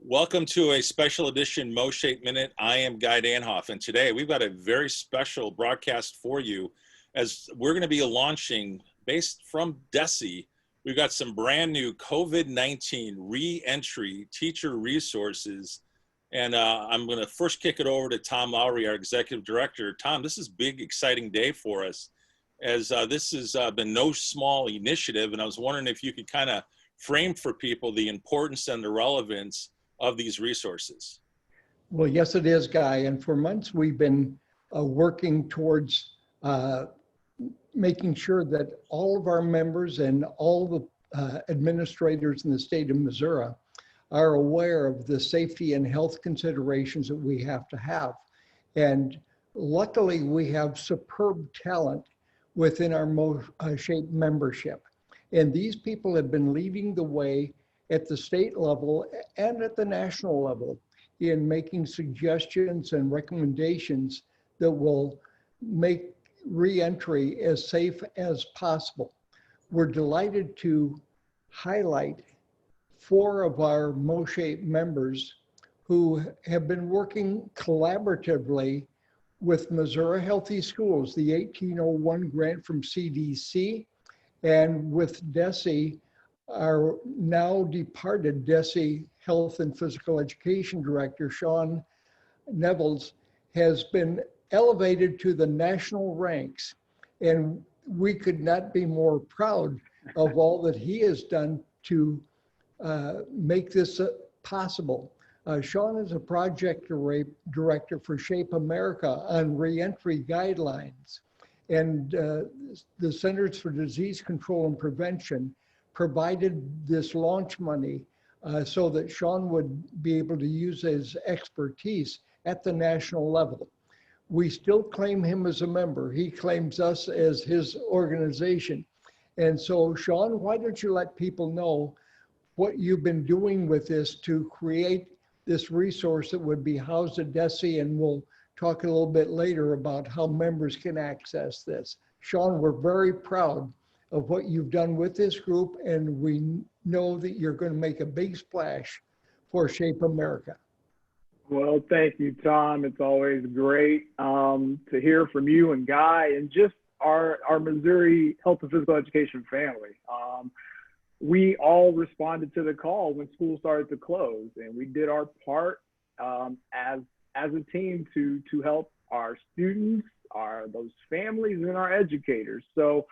Welcome to a special edition MOSHAPE Minute. I am Guy Danhoff, and today we've got a very special broadcast for you as we're going to be launching, based from DESE, we've got some brand new COVID-19 re-entry teacher resources. And I'm going to first kick it over to Tom Loughrey, our Executive Director. Tom, this is a big, exciting day for us, as this has been no small initiative, and I was wondering if you could kind of frame for people the importance and the relevance of these resources. Well, yes, it is, Guy. And for months, we've been working towards making sure that all of our members and all the administrators in the state of Missouri are aware of the safety and health considerations that we have to have. And luckily, we have superb talent within our MOSHAPE membership. And these people have been leading the way at the state level and at the national level in making suggestions and recommendations that will make re-entry as safe as possible. We're delighted to highlight 4 of our MOSHAPE members who have been working collaboratively with Missouri Healthy Schools, the 1801 grant from CDC, and with DESE, our now departed DESE Health and Physical Education Director, Sean Nevills, has been elevated to the national ranks. And we could not be more proud of all that he has done to make this possible. Sean is a project director for Shape America on reentry guidelines. And the Centers for Disease Control and Prevention provided this launch money so that Sean would be able to use his expertise at the national level. We still claim him as a member. He claims us as his organization. And so, Sean, why don't you let people know what you've been doing with this to create this resource that would be housed at DESE, and we'll talk a little bit later about how members can access this. Sean, we're very proud of what you've done with this group, and we know that you're going to make a big splash for Shape America. Well, thank you, Tom. It's always great to hear from you and Guy and just our Missouri Health and Physical Education family. We all responded to the call when school started to close, and we did our part as a team to help our students, those families, and our educators. So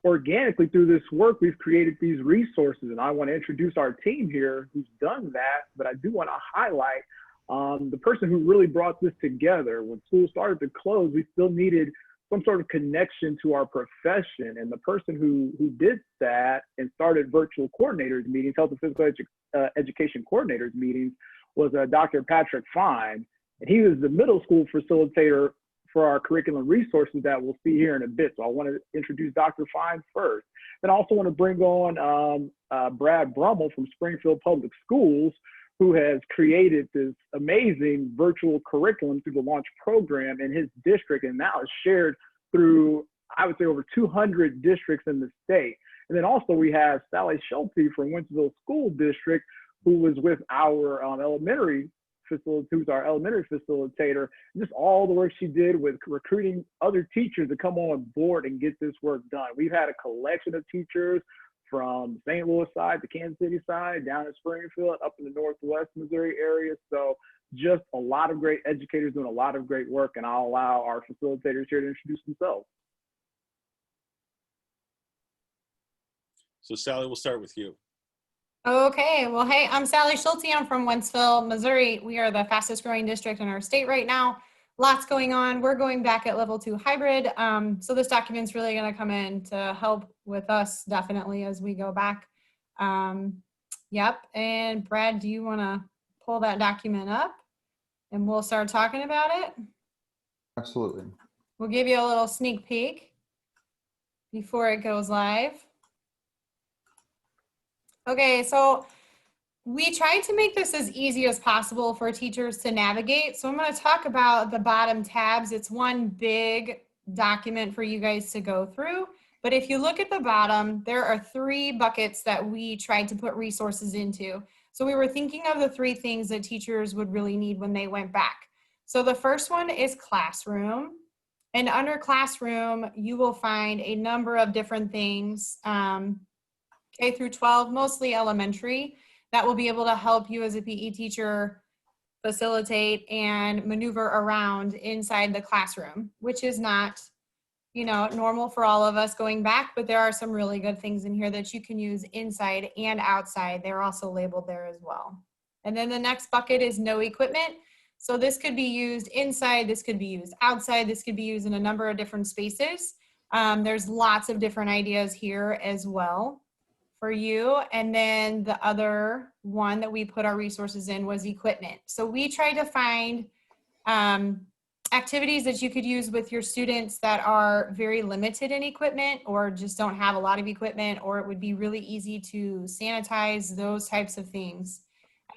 organically through this work, we've created these resources, and I want to introduce our team here who's done that, but I do want to highlight the person who really brought this together. When school started to close, we still needed some sort of connection to our profession, and the person who did that and started virtual coordinators meetings, health and physical education coordinators meetings, was Dr. Patrick Fine, and he was the middle school facilitator for our curriculum resources that we'll see here in a bit. So I want to introduce Dr. Fine first. Then I also want to bring on Brad Brummel from Springfield Public Schools, who has created this amazing virtual curriculum through the Launch program in his district, and now is shared through, I would say, over 200 districts in the state. And then also we have Sally Schulte from Wentzville School District, who was with our elementary facilitator, just all the work she did with recruiting other teachers to come on board and get this work done. We've had a collection of teachers from St. Louis side, the Kansas City side, down in Springfield, up in the Northwest Missouri area. So just a lot of great educators doing a lot of great work, and I'll allow our facilitators here to introduce themselves. So Sally, we'll start with you. Okay, well, hey, I'm Sally Schulte. I'm from Wentzville, Missouri. We are the fastest growing district in our state right now. Lots going on. We're going back at level 2 hybrid. So this document's really going to come in to help with us definitely as we go back. Yep. And Brad, do you want to pull that document up and we'll start talking about it? Absolutely. We'll give you a little sneak peek before it goes live. Okay, so we tried to make this as easy as possible for teachers to navigate. So I'm going to talk about the bottom tabs. It's one big document for you guys to go through. But if you look at the bottom, there are 3 buckets that we tried to put resources into. So we were thinking of the 3 things that teachers would really need when they went back. So the first one is classroom. And under classroom, you will find a number of different things, K through 12, mostly elementary, that will be able to help you as a PE teacher facilitate and maneuver around inside the classroom, which is not, normal for all of us going back, but there are some really good things in here that you can use inside and outside. They're also labeled there as well. And then the next bucket is no equipment. So this could be used inside, this could be used outside, this could be used in a number of different spaces. There's lots of different ideas here as well for you. And then the other one that we put our resources in was equipment. So we tried to find activities that you could use with your students that are very limited in equipment or just don't have a lot of equipment, or it would be really easy to sanitize, those types of things.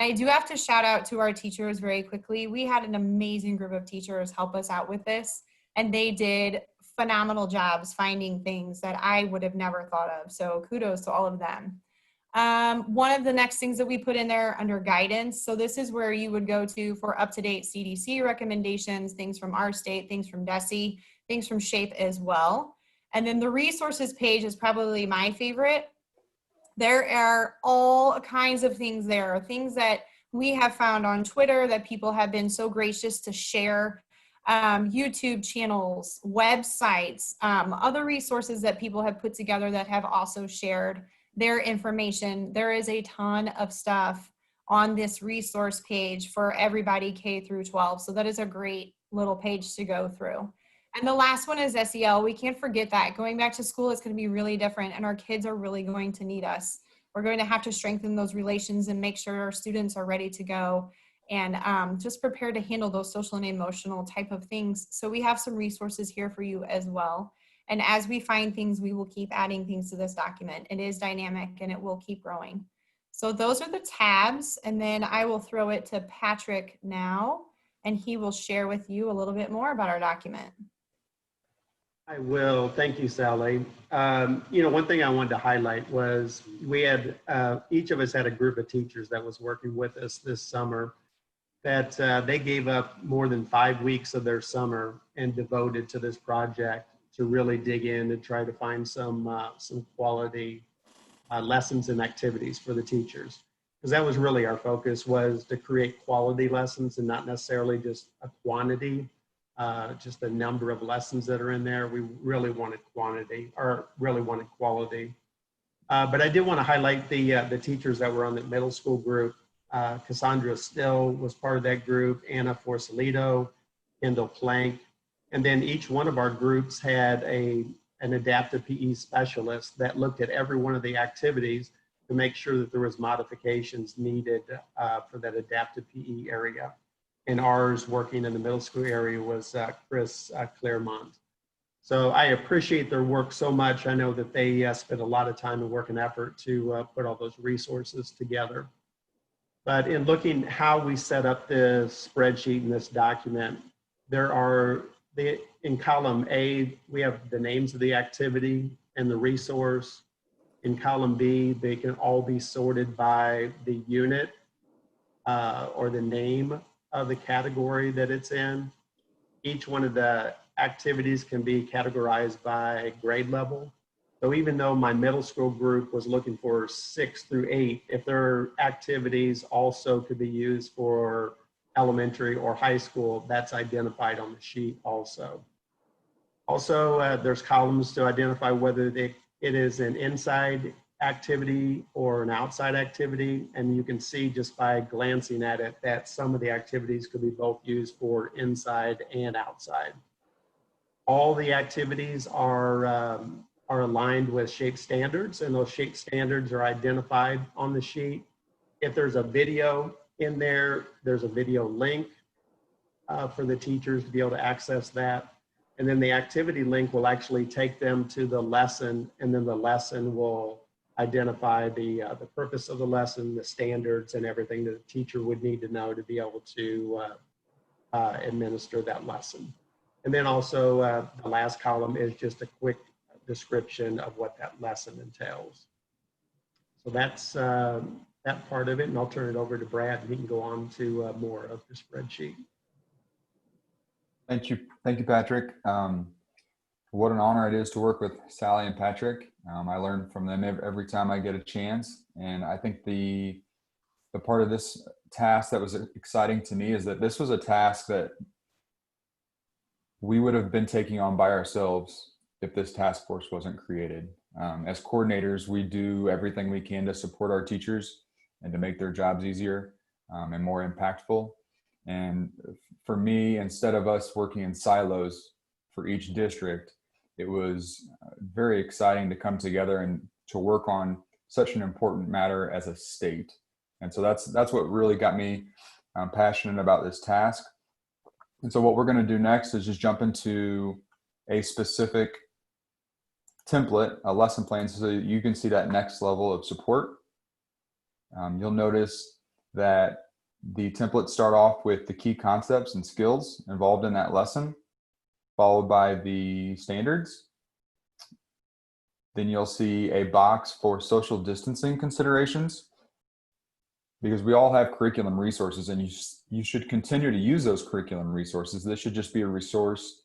And I do have to shout out to our teachers very quickly. We had an amazing group of teachers help us out with this, and they did phenomenal jobs finding things that I would have never thought of. So kudos to all of them. One of the next things that we put in there under guidance. So this is where you would go to for up-to-date CDC recommendations, things from our state, things from DESE, things from SHAPE as well. And then the resources page is probably my favorite. There are all kinds of things there, things that we have found on Twitter that people have been so gracious to share, YouTube channels, websites, other resources that people have put together that have also shared their information. There is a ton of stuff on this resource page for everybody K through 12. So that is a great little page to go through. And the last one is SEL. We can't forget that. Going back to school, it's going to be really different, and our kids are really going to need us. We're going to have to strengthen those relations and make sure our students are ready to go and just prepared to handle those social and emotional type of things. So we have some resources here for you as well. And as we find things, we will keep adding things to this document. It is dynamic and it will keep growing. So those are the tabs. And then I will throw it to Patrick now, and he will share with you a little bit more about our document. I will. Thank you, Sally. One thing I wanted to highlight was we had, each of us had a group of teachers that was working with us this summer that they gave up more than 5 weeks of their summer and devoted to this project to really dig in and try to find some quality lessons and activities for the teachers. Because that was really our focus, was to create quality lessons and not necessarily just a quantity, just the number of lessons that are in there. We really wanted quantity, or really wanted quality. But I did want to highlight the teachers that were on the middle school group. Cassandra Still was part of that group, Anna Forsalito, Kendall Plank, and then each one of our groups had an adaptive PE specialist that looked at every one of the activities to make sure that there was modifications needed for that adaptive PE area. And ours, working in the middle school area, was Chris Claremont. So I appreciate their work so much. I know that they spent a lot of time and work and effort to put all those resources together. But in looking how we set up this spreadsheet in this document, in column A, we have the names of the activity and the resource. In column B, they can all be sorted by the unit or the name of the category that it's in. Each one of the activities can be categorized by grade level. So even though my middle school group was looking for 6 through 8, if their activities also could be used for elementary or high school, that's identified on the sheet also. Also, there's columns to identify whether it is an inside activity or an outside activity. And you can see just by glancing at it that some of the activities could be both used for inside and outside. All the activities are aligned with SHAPE standards, and those SHAPE standards are identified on the sheet. If there's a video in there, there's a video link for the teachers to be able to access that. And then the activity link will actually take them to the lesson, and then the lesson will identify the purpose of the lesson, the standards, and everything that the teacher would need to know to be able to administer that lesson. And then also the last column is just a quick description of what that lesson entails. So that's that part of it, and I'll turn it over to Brad, and he can go on to more of the spreadsheet. Thank you, Patrick. What an honor it is to work with Sally and Patrick. I learn from them every time I get a chance, and I think the part of this task that was exciting to me is that this was a task that we would have been taking on by ourselves if this task force wasn't created. As coordinators, we do everything we can to support our teachers and to make their jobs easier and more impactful. And for me, instead of us working in silos for each district, it was very exciting to come together and to work on such an important matter as a state. And so that's what really got me passionate about this task. And so what we're going to do next is just jump into a specific template, a lesson plan, so that you can see that next level of support. You'll notice that the templates start off with the key concepts and skills involved in that lesson, followed by the standards. Then you'll see a box for social distancing considerations, because we all have curriculum resources, and you should continue to use those curriculum resources. This should just be a resource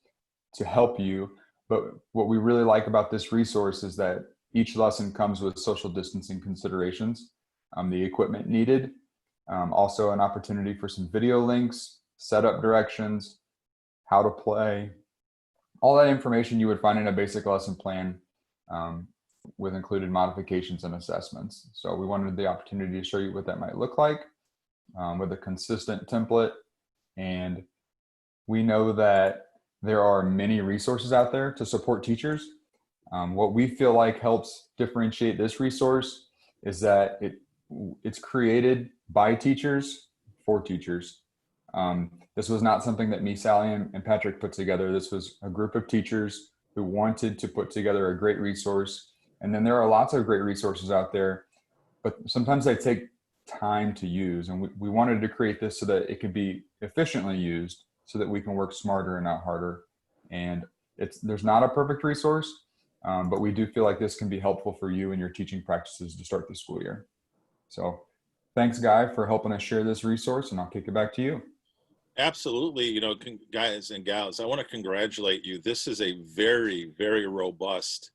to help you. But what we really like about this resource is that each lesson comes with social distancing considerations, the equipment needed, also an opportunity for some video links, setup directions, how to play, all that information you would find in a basic lesson plan with included modifications and assessments. So we wanted the opportunity to show you what that might look like with a consistent template. And we know that there are many resources out there to support teachers. What we feel like helps differentiate this resource is that it's created by teachers for teachers. This was not something that me, Sally, and Patrick put together. This was a group of teachers who wanted to put together a great resource. And then there are lots of great resources out there, but sometimes they take time to use. And we wanted to create this so that it could be efficiently used, so that we can work smarter and not harder. And there's not a perfect resource, but we do feel like this can be helpful for you and your teaching practices to start the school year. So thanks, Guy, for helping us share this resource, and I'll kick it back to you. Absolutely. You know, guys and gals, I want to congratulate you. This is a very, very robust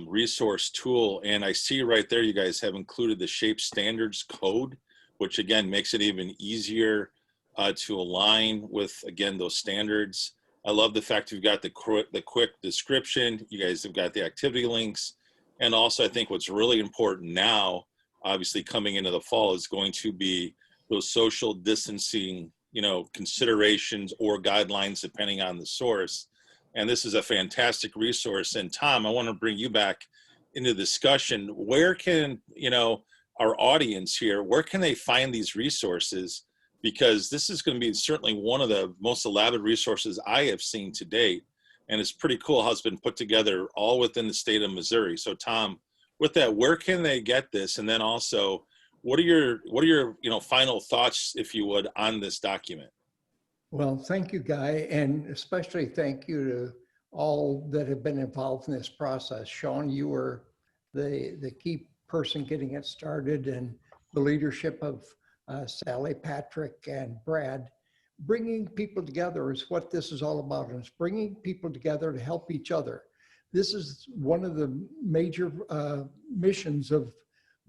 resource tool. And I see right there, you guys have included the SHAPE standards code, which again makes it even easier to align with, again, those standards. I love the fact you've got the quick description. You guys have got the activity links. And also, I think what's really important now, obviously coming into the fall, is going to be those social distancing, you know, considerations or guidelines, depending on the source. And this is a fantastic resource. And Tom, I want to bring you back into discussion. Where can, you know, our audience here, where can they find these resources? Because this is going to be certainly one of the most elaborate resources I have seen to date. And it's pretty cool how it's been put together all within the state of Missouri. So Tom, with that, where can they get this? And then also, what are your you know, final thoughts, if you would, on this document? Well, thank you, Guy, and especially thank you to all that have been involved in this process. Sean, you were the key person getting it started, and the leadership of Sally, Patrick, and Brad. Bringing people together is what this is all about, and it's bringing people together to help each other. This is one of the major missions of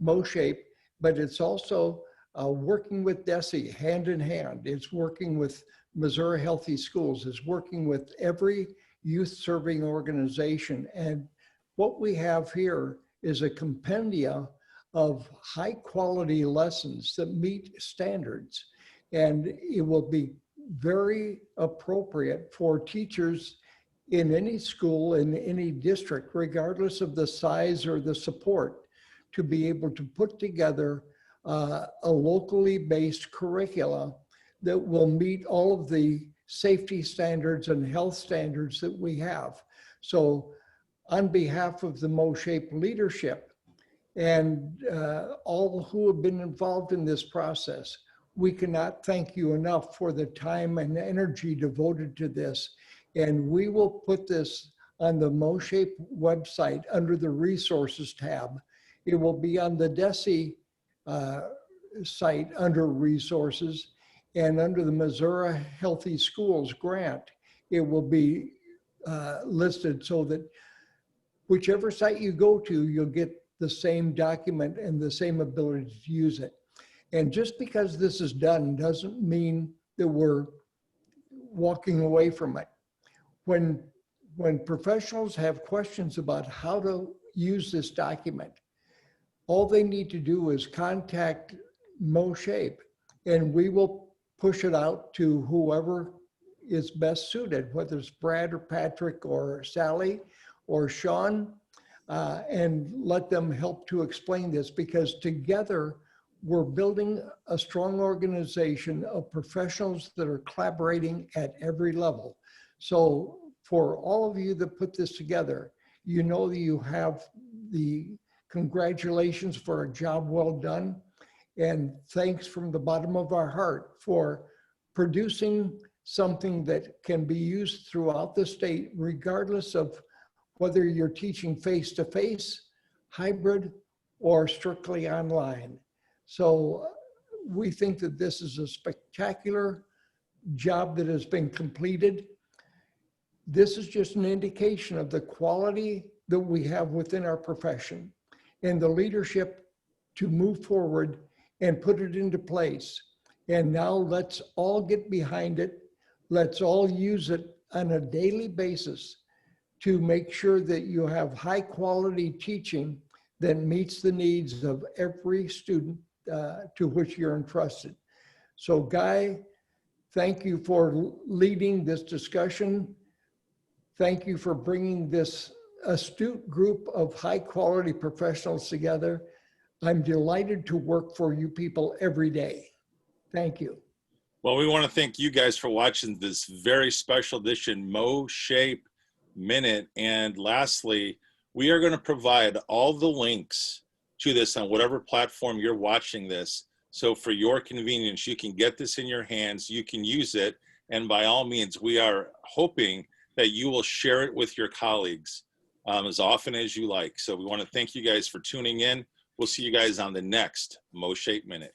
MOSHAPE, but it's also working with DESE hand in hand. It's working with Missouri Healthy Schools. It's working with every youth serving organization. And what we have here is a compendia of high quality lessons that meet standards. And it will be very appropriate for teachers in any school, in any district, regardless of the size or the support, to be able to put together a locally based curricula that will meet all of the safety standards and health standards that we have. So on behalf of the MOSHAPE leadership and all who have been involved in this process, we cannot thank you enough for the time and energy devoted to this. And we will put this on the MOSHAPE website under the resources tab. It will be on the DESE site under resources, and under the Missouri Healthy Schools grant, it will be listed so that whichever site you go to, you'll get the same document and the same ability to use it. And just because this is done doesn't mean that we're walking away from it. When professionals have questions about how to use this document, all they need to do is contact MOSHAPE, and we will push it out to whoever is best suited, whether it's Brad or Patrick or Sally or Sean, and let them help to explain this, because together we're building a strong organization of professionals that are collaborating at every level. So for all of you that put this together, you know that you have the congratulations for a job well done. And thanks from the bottom of our heart for producing something that can be used throughout the state, regardless of whether you're teaching face-to-face, hybrid, or strictly online. So we think that this is a spectacular job that has been completed. This is just an indication of the quality that we have within our profession and the leadership to move forward and put it into place. And now let's all get behind it. Let's all use it on a daily basis to make sure that you have high quality teaching that meets the needs of every student to which you're entrusted. So Guy, thank you for leading this discussion. Thank you for bringing this astute group of high quality professionals together. I'm delighted to work for you people every day. Thank you. Well, we want to thank you guys for watching this very special edition MOSHAPE Minute. And lastly, we are going to provide all the links to this on whatever platform you're watching this. So for your convenience, you can get this in your hands, you can use it. And by all means, we are hoping that you will share it with your colleagues as often as you like. So we want to thank you guys for tuning in. We'll see you guys on the next MOSHAPE Minute.